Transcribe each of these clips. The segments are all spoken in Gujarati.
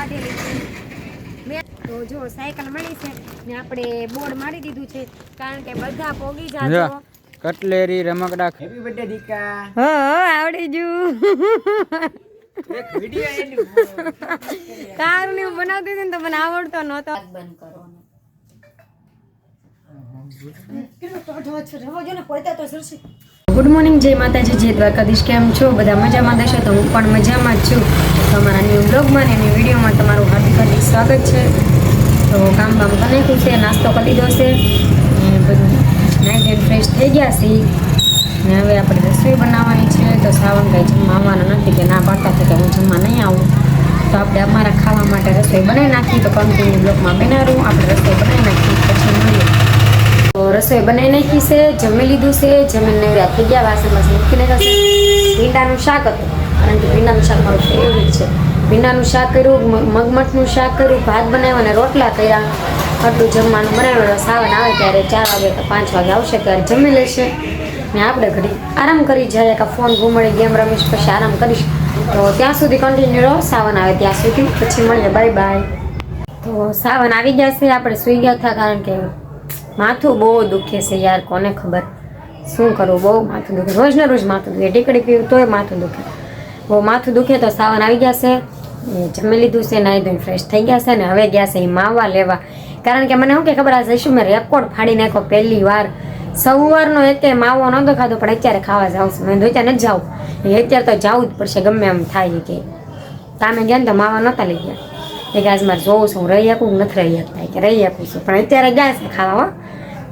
કાઢેલી તો જો સાયકલ મળી છે ને આપણે બોર્ડ મારી દીધું છે કારણ કે બધા પોગી જાજો કટલેરી રમકડા હેપી બર્થડે દીકા આવડી જુ એક વિડિયો એની કાર ને બનાવતી હતી ને તો મને આવડતો નહોતો બંધ કરો ગુડ મોર્નિંગ જય માતાજી જય દ્વારકાધીશ કેમ છો બધા મજામાં દેશો તો હું પણ મજામાં જ છું તમારા ન્યૂ બ્લોગમાં ને ન્યૂ વિડીયોમાં તમારું હાર્દિક સ્વાગત છે તો કામ બામ કરી નાખ્યું છે નાસ્તો કરી લીધો છે ને બધું નાઇટ એન્ડ ફ્રેશ થઈ ગયા છે ને હવે આપણે રસોઈ બનાવવાની છે તો શ્રાવણ કંઈ જમવા આવવાના નથી કે ના પાડતા છે કે હું જમવા નહીં આવું તો આપણે અમારા ખાવા માટે રસોઈ બનાવી નાખી તો કન્ટિન્યુ બ્લોગમાં બનાવું આપણે રસોઈ બનાવી નાખી પછી મળીએ તો રસોઈ બનાવી નાખી છે જમી લીધું છે જમીન નવરા થઈ ગયા વાસણ મૂકીને જશે ભીંડાનું શાક હતું કારણ કે ભીંડાનું શાક મારું ફેવરેટ છે ભીંડાનું શાક કર્યું મગમઠનું શાક કર્યું ભાત બનાવ્યો અને રોટલા કર્યા આટલું જમવાનું બનાવ્યું સાવન આવે ત્યારે 4 વાગે કે 5 વાગે આવશે ત્યારે જમી લેશે ને આપણે ઘડી આરામ કરી જાય કે ફોન ઘૂમડી ગેમ રમીશ પછી આરામ કરીશ તો ત્યાં સુધી કન્ટિન્યુ રહો સાવન આવે ત્યાં સુધી પછી મળીએ બાય બાય તો સાવન આવી ગયા છે આપણે સૂઈ ગયા હતા કારણ કે માથું બહુ દુખે છે યાર કોને ખબર શું કરવું બહુ માથું દુખે રોજ ને રોજ માથું દુખે ટીકડી પીવું તોય માથું દુખે બહુ માથું દુખે તો સાવન આવી ગયા છે જમી લીધું છે નાહી ધોઈને ફ્રેશ થઈ ગયા છે ને હવે ગયા છે એ માવા લેવા કારણ કે મને શું કે ખબર આ જઈશું મેં રેકોર્ડ ફાડી નાખ્યો પહેલી વાર સવારનો એકે માવો નહોતો ખાધો પણ અત્યારે ખાવા જાઉં છું મેં અત્યારે નથી જાઉં અત્યારે તો જવું જ પડશે ગમે એમ થાય કે તમે ગયા ને તો માવા નહોતા લઈ ગયા એક આજ મારે જોઉં છું રહી શકું નથી રહી શકતા કે રહી શકું છું પણ અત્યારે ગયા છે ખાવા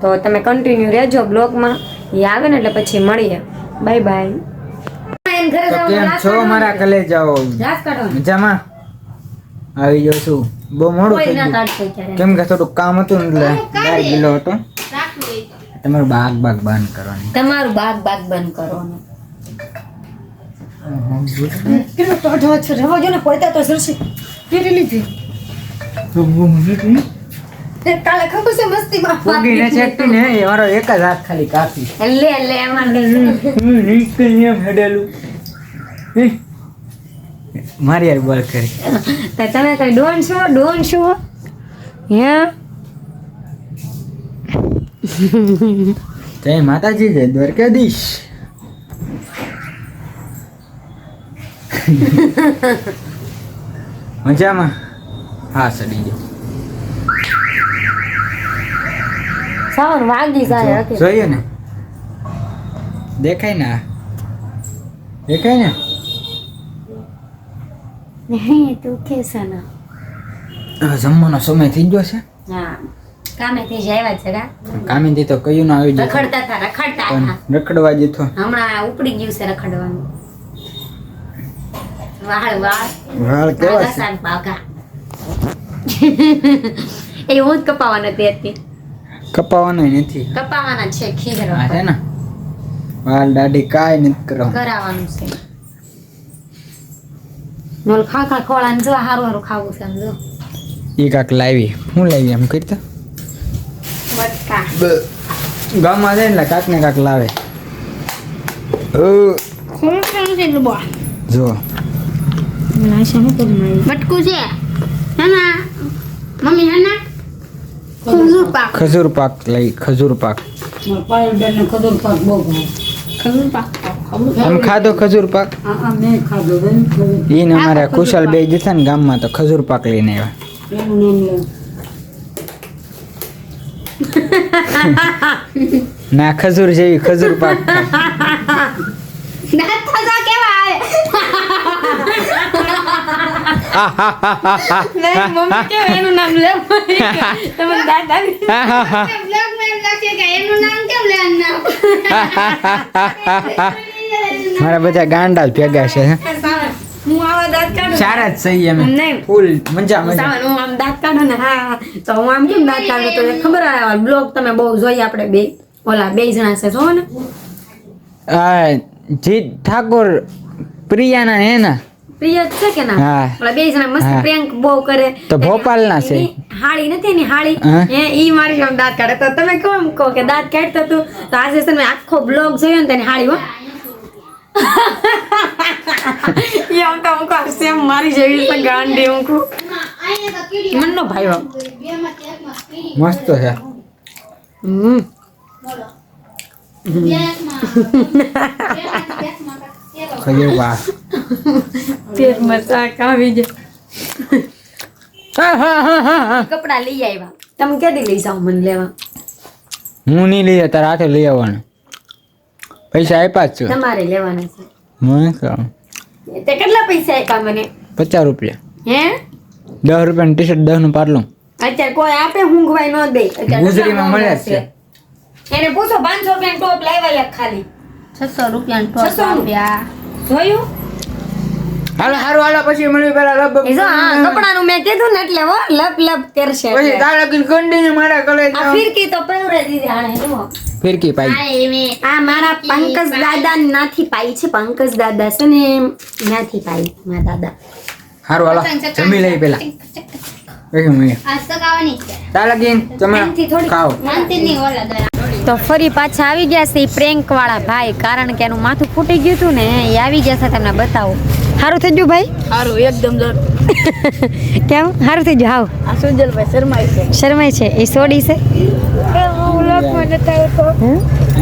તો તમે કન્ટિન્યુ રહેજો બ્લોગમાં એ આવે ને એટલે પછી મળીએ બાય બાય કેમ છો મારા કલેજાઓ મજામાં આવી ગયો છું બહુ મોડું થઈ ગયું કેમ કે થોડું કામ હતું ને એટલે બહાર ગયેલો હતો તમારું બાગ બંધ કરવાનું કાલે ખબર છે મસ્તીમાં પોગીને ચેકતી ને એ મારો એક જ હાથ ખાલી કાપી લે એમાં નીકળી એમ હેડેલું મારી યાર બોલ કરી તો તમે કઈ ડોન છો હે જય માતાજી જય દ્વારકાધીશ મજામાં હા સડી ગયો સાવન વાગી જાય જોઈએ ને દેખાય ને નહીં તું કેસા ના હવે જમવાનો સમય થઈ ગયો છે હા કામેથી જ આવ્યા છે કા કામેથી તો કયું ના આવી જાય રખડતા હતા રખડવા જતો હમણાં ઉપડી ગયું છે રખડવાનું વાળ કેવા છે બાગા એ હું જ કપાવા નથી હતી કપાવાના નથી કપાવાના છે ખીર છે ને વાળ દાઢી કાઈ નથી કરાવવાનું છે નોલ ખા ખોળાને જો હારું ખાવું છે આમ જો ઈ કાક લાવી હું લાવી એમ કરતા વટકા ગામમાં જાય ને કાક ને કાક લાવે શું છે લો બા જો મને શું કરી બટકું છે હેના મમ્મી હેના ખજૂર પાક લઈ ખજૂર પાક ખજૂર પાક આમ ખાધો ખજૂર પાક મેં ખાધો ઈને અમારા કુશલ બે જતા ને ગામમાં તો ખજૂર પાક લઈને આવ્યા ના ખજૂર જેવી ખજૂર પાક એનું નામ લે તમે દાદા મારા બધા ગાંડા ભેગા છે હું આવા દાંત કાઢું સારા જ સહી એમ નહીં ફૂલ મજા હું આમ દાંત કાઢું ને હા તો હું આમ કેમ દાંત કાઢું તો ખબર આવે બ્લોગ તમે બહુ જોઈએ આપણે બે જણા છે જો ને જીત ઠાકોર પ્રિયાના હે ના પ્રિય છે કે ના હા. ઓલા બે જણા મસ્ત પ્રેન્ક બહુ કરે તો ભોપાલના છે. હાળી નથી ની હાળી ઈ મારી આમ દાંત કાઢે તો તમે કેમ કહો કે દાંત કાઢતો તું તો આજે તમે આખો બ્લોગ જોયો ને તેની હાળી હો ઈ આમ તો હું કહું સેમ મારી જેવી છે ગાંડી હું કહું મને નો ભાઈ મસ્ત છે. ખાઈએ વાહ. પેટમાં શાક આવી જાય. કપડા લઈ આવ્યા. તમે ક્યાંથી લઈ જાઓ મને લેવા? હું નહીં લઈ તારા હાથે લઈ આવવાનું. પૈસા આપ્યા જ છે. તમારે લેવાના છે. મને કહો. તે કેટલા પૈસા આપ્યા મને? 50 રૂપિયા. હે? 10 રૂપિયાનું ટી શર્ટ 10 નું પાટલું. અત્યારે કોઈ આપે ઊંઘવાય ન દે. ગુજરીમાં મળે જ છે. એને પૂછો 500 રૂપિયાનું ટોપ લાવ્યા ખાલી 600 રૂપિયાનું ટોપ આપ્યા. જોયું? હાલો પછી મળ્યું પેલા લબ એ જો હા કપડાનું મેં કીધું ને એટલે હો લપ લપ કરશે પછી તારા કિન કંડીને મારા કલે આ ફિરકી તો પહેરે દીધી આણે જો ફિરકી પાઈ. આ મારા પંકજ દાદા નાથી પાઈ છે. પંકજ દાદા છે ને નાથી પાઈ મારા દાદા. હારું હાલો જમી લઈ પેલા. પછી મળીએ. આજ તો ખાવાની છે. તારા કિન તમે ખાઓ. નાનતીની ઓલા દરા. તો ફરી પાછા આવી ગયા છે પ્રેન્ક વાળા ભાઈ. કારણ કે એનું માથું ફૂટી ગયું હતું ને એ આવી ગયા છે. તમને બતાવો. સારું થઈ ગયું ભાઈ? સારું એકદમ જોર. કેમ સારું થઈ ગયું? હાવ આ સુજલભાઈ શર્માય છે. શરમાય છે એ સોડી છે.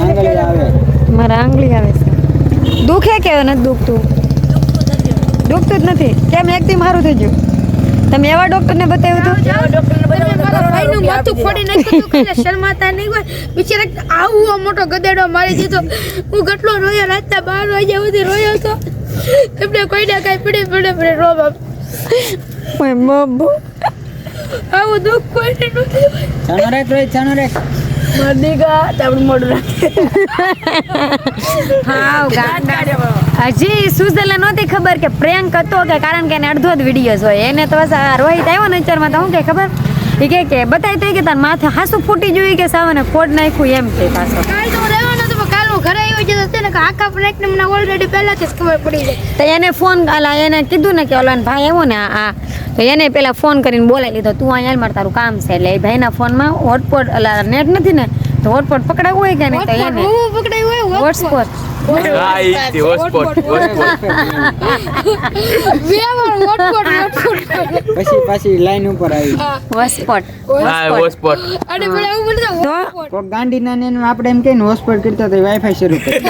આંગળી આવે. મારા આંગળી આવે છે. દુખે કે નથી દુખતું? દુખતું જ નથી. કેમ એકદમ સારું થઈ ગયું? તમે એવા ડોક્ટરને બતાવ્યું હતું? ભાઈનું માથું ફોડી નાખ્યું હતું કે શર્માતા નહીં હોય. બિચારા આવો મોટો ગધેડો મારી દીધો. હું કેટલો રોયો રાતના 12 વાગ્યા સુધી રોયો હતો. એમને કોઈને કાંઈ પડે રોવા. ઓય બાબુ આવું દુઃખ કોઈને નથી. ચાનો રાખ રોય ચાનો રાખ. મદીગા તારું મોઢું રાખે. હાવ ગાંડા. હજી સુઝલે નહોતી ખબર કે પ્રેન્ક હતો કે કારણ કે એને અડધો જ વિડીયો હોય. એને તો બસ આ રોહિત આવ્યો ને વિચારમાં તો હું કે ખબર એ કે બતાવી તો કે તાર માથે હાસું ફૂટી જોયું કે સાવને ફોડ નાખ્યું એમ કે પાછો. કાલ તો રહેવાનો તો કાલ હું ઘરે આવ્યો છે તો ને આખા પ્રેકને મને ઓલરેડી પહેલાથી જ ખબર પડી જાય. તો એને ફોન એને કીધું ને કે ઓલા ભાઈ આવ્યો ને આ તો એને પેલા ફોન કરીને બોલાવી લીધો. તું અહીંયા મારે તારું કામ છે એટલે એ ભાઈના ફોનમાં હોટસ્પોટ નેટ નથી ને તો હોટસ્પોટ પકડાવું હોય કે નહીં તો એને હું પકડાયું હોય હોટસ્પોટ પછી લાઈન ઉપર આવી. હોટસ્પોટ અને મને એવું બોલતા કોક ગાંડીના ને એનું આપણે એમ કહીને હોસ્પિટલ કરતા તો વાઈફાઈ શરૂ કરી.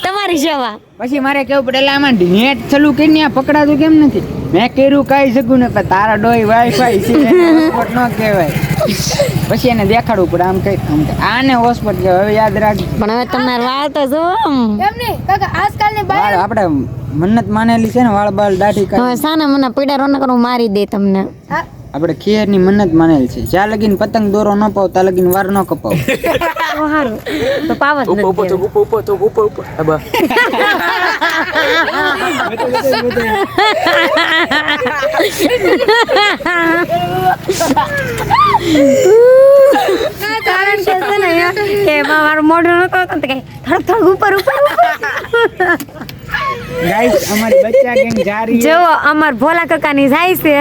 તમારી સેવા પછી મારે કેવું પડે એટલે આમાં નેટ ચાલુ કરીને આ પકડાતું કેમ નથી? મેં કર્યું કાંઈ શકું ને પણ તારા ડોય વાઈફાઈ છે હોસ્પિટલ ન કહેવાય. પછી એને દેખાડવું પડે આમ કઈ આને હોસ્પિટલ કહેવાય. હવે યાદ રાખ. પણ હવે તમારે વાળ તો જો એમ નહીં કાકા આજકાલની વાળ આપણે મન્નત માનેલી છે ને વાળ બાળ દાઢી હવે સાના મને પીડા રોનક હું મારી દે તમને. આપણે ખીરની મન્નત માનેલી છે. જ્યાં લગીન પતંગ દોરો ન પાવ ત્યાં લગીન વાર ન કપાવ. સારું તો પાવત નથી કારણ કે છે ને કે મારું મોઢું નતો તો કે થોડુંક થોડુંક ઉપર ઉપર ગાઈસ અમારી બચ્ચા ગેંગ જા રહી જો અમાર ભોલા કાકાની જાય છે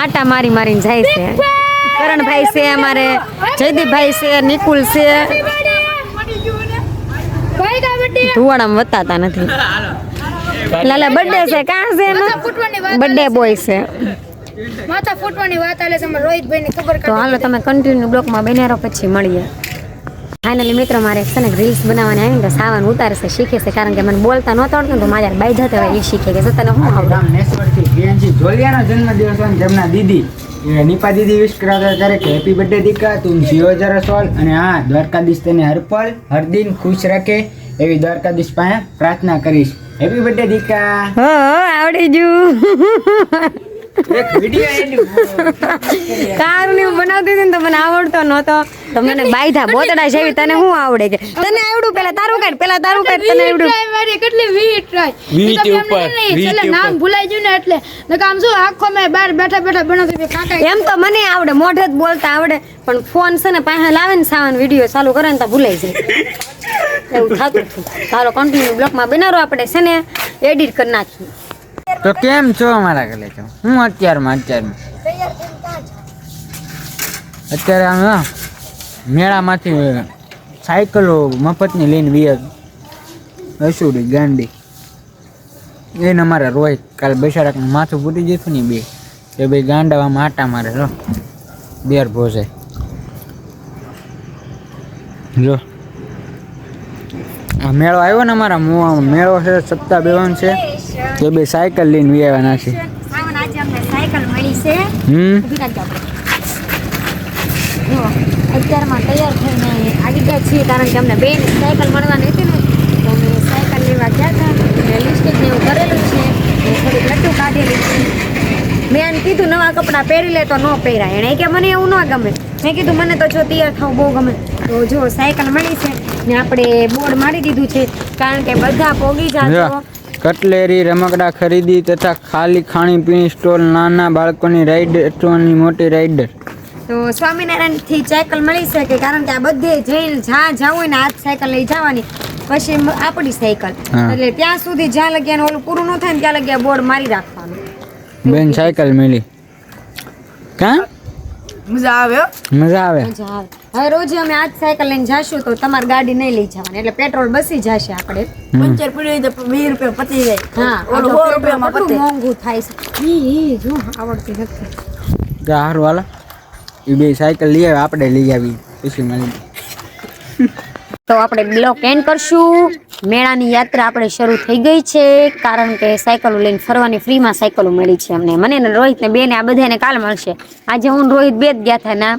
આટા મારી મારીને જાય છે. કરણભાઈ છે અમારે, જયદીપભાઈ છે, નિકુલ છે. ધુવાડામાં વતાતા નથી. લાલા બર્થડે છે કાં છે ને બર્થડે બોય છે. માથા ફૂટવાની વાત આલે છે રોહિતભાઈ ની ખબર તો હાલો તમે કન્ટિન્યુ બ્લોકમાં બન્યા રહો પછી મળીએ. ફાઇનલી મિત્રો મારે છે ને રીલ્સ બનાવવાની આવી ને તો સાવન ઉતારે છે શીખે છે કારણ કે મને બોલતા નહોતો આવડતું તો મારા બાઈ જતા હોય એ શીખે કે તને શું આવડે. નેસવરથી બેનજી જોલિયાનો જન્મદિવસ હોય ને જેમના દીદી નિપા દીદી વિશ કરાતા કરે કે હેપી બર્થડે દીકા તું જીઓ જરા સોલ અને હા દ્વારકાધીશ તને હરપલ હરદિન ખુશ રાખે એવી દ્વારકાધીશ પાસે પ્રાર્થના કરીશ. હેપી બર્થડે દીકા. હો આવડી ગયું. એક વિડિયો એની કારું ને બનાવતી હતી ને તો મને આવડતો નહોતો તો મને બાઈધા બોતડા જેવી તને શું આવડે કે તને આવડું પેલા તારું કાઢ તને આવડું મારી કેટલી વીટ ટ્રાય નામ ભૂલાઈ ગયું ને એટલે નકા આમ શું આખો મે બહાર બેઠા બેઠા બનાવતી કાકા એમ તો મને આવડે મોઢે જ બોલતા આવડે પણ ફોન છે ને પાસે લાવે ને સાવન વિડીયો ચાલુ કરે ને તો ભૂલાઈ જાય એવું થતું હતું. ચાલો કન્ટિન્યુ બ્લોકમાં બનાવો આપણે છે ને એડિટ કરી નાખીએ. તો કેમ છો અમારા કલે છો? હું અત્યારે આમ મેળામાંથી સાયકલો મફતની લઈને વિયર હસુડી ગાંડી એને અમારા રોહિત કાલે બેસાડા માથું ફૂટી જતું ને બે એ બે ગાંડાવામાં આટા મારે જો બેર ભોસે જો આ મેળો આવ્યો ને અમારા મેળો છે સપ્તાહ બેવાન છે તે બે સાયકલ લઈને વિયાવાના છે આજે અમને સાયકલ મળી છે અત્યારમાં તૈયાર થઈને આવી ગયા છીએ કારણ કે અમને બેન સાયકલ મળવાની હતી ને તો અમે સાયકલ લેવા ગયા હતા અને લિપસ્ટિક ને એવું કરેલું છે થોડીક લટ્ટું કાઢેલી છે મેં એને કીધું નવા કપડાં પહેરી લે તો ન પહેરાય એણે કે મને એવું ન ગમે મેં કીધું મને તો જો તૈયાર થવું બહુ ગમે તો જો સાયકલ મળી છે ને આપણે બોર્ડ મારી દીધું છે કારણ કે બધા પોગી જાતો કટલેરી રમકડા ખરીદી તથા ખાલી ખાણીપીણી સ્ટોલ નાના બાળકોની રાઈડરની મોટી રાઈડર તો સ્વામિનારાયણ થી સાયકલ મળી શકે કારણ કે આ બધે જઈને જ્યાં જવું હોય ને આ સાયકલ લઈ જવાની પછી આપણી સાયકલ એટલે ત્યાં સુધી જ્યાં લગ્યા ઓલું પૂરું ન થાય ને ત્યાં લગ્યા બોર્ડ મારી રાખવાનું બેન સાયકલ મળી કા મજા આવે મજા આવે હવે રોજ અમે આજ સાયકલ લઈને જાશું તો તમારી ગાડી નહીં લઈ જવાની એટલે પેટ્રોલ બસી જશે આપણે પંચર પડી તો 2 રૂપિયા પતી જાય હા ઓલું 100 રૂપિયામાં પતે મોંઘું થાય છે ઈ જો આવડતી નથી હારું હાલો એ બે સાયકલ લઈ આવે આપણે લઈ આવી પછી મળી તો આપણે બ્લોક એન્ડ કરશું મેળાની યાત્રા આપણે શરૂ થઈ ગઈ છે કારણ કે સાયકલો લઈને ફરવાની ફ્રીમાં સાયકલો મળી છે અમને મને ને રોહિત ને બેને આ બધાને કાલ મળશે આજે હું રોહિત બે જ ગયા હતા ના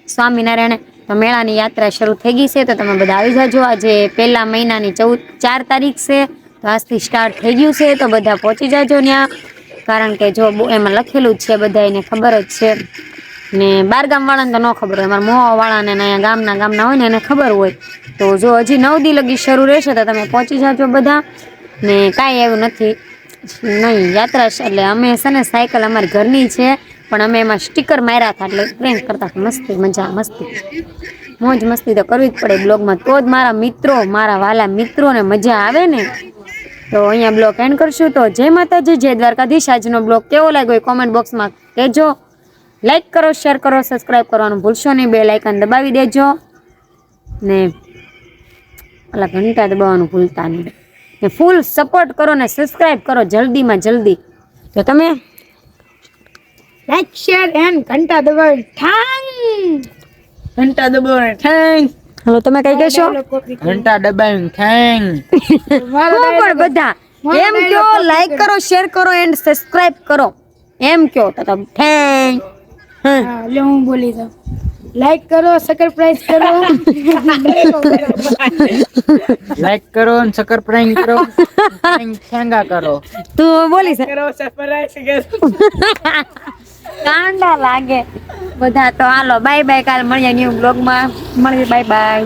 સ્વામિનારાયણ તો મેળાની યાત્રા શરૂ થઈ ગઈ છે તો તમે બધા આવી જાજો આજે પહેલા મહિનાની 4 તારીખ છે તો આજથી સ્ટાર્ટ થઈ ગયું છે તો બધા પહોંચી જાજો ત્યાં કારણ કે જો એમાં લખેલું જ છે બધા એને ખબર જ છે ને બારગામ વાળાને તો ન ખબર હોય અમારા મોવા વાળાને અહીંયા ગામના હોય ને એને ખબર હોય તો જો હજી 9 દી લગી શરૂ રહેશે તો તમે પહોંચી જાજો બધા ને કાંઈ એવું નથી નહીં યાત્રા એટલે અમે છે ને સાયકલ અમારી ઘરની છે પણ અમે એમાં સ્ટીકર માર્યા હતા એટલે પ્રેન્ક કરતા મસ્તી મજા મસ્તી મોજ મસ્તી તો કરવી જ પડે બ્લોગમાં તો જ મારા મિત્રો મારા વાલા મિત્રોને મજા આવે ને તો અહીંયા બ્લોગ એન્ડ કરશું તો જય માતાજી જય દ્વારકાધીશ આજનો બ્લોગ કેવો લાગ્યો એ કોમેન્ટ બોક્સમાં કહેજો લાઈક કરો શેર કરો સબસ્ક્રાઈબ કરવાનું ભૂલશો નહીં બેલ આઇકન દબાવી દેજો ને ઓલા ઘંટા દબાવવાનું ભૂલતા નહીં ને ફૂલ સપોર્ટ કરો ને સબસ્ક્રાઈબ કરો જલ્દીમાં જલ્દી તો તમે લાઈક શેર એન્ડ ઘંટા દબાવી ઘંટા દબાવને થેન્ક હવે તમે કઈ કહેશો ઘંટા દબાવીને થેન્ક પણ બધા એમ કયો લાઈક કરો શેર કરો એન્ડ સબસ્ક્રાઇબ કરો એમ કયો તો તમે થેન્ક હા લે હું બોલી દઉં લાઈક કરો સબસ્ક્રાઇબ કરો લાઈક કરો અને સબસ્ક્રાઇબ કરો થેંગા કરો તું બોલી છે કરો સબસ્ક્રાઇબ કરો કાંડા લાગે બધા તો હાલો બાય બાય કાલ મળીએ ન્યુ બ્લોગમાં મળીએ બાય બાય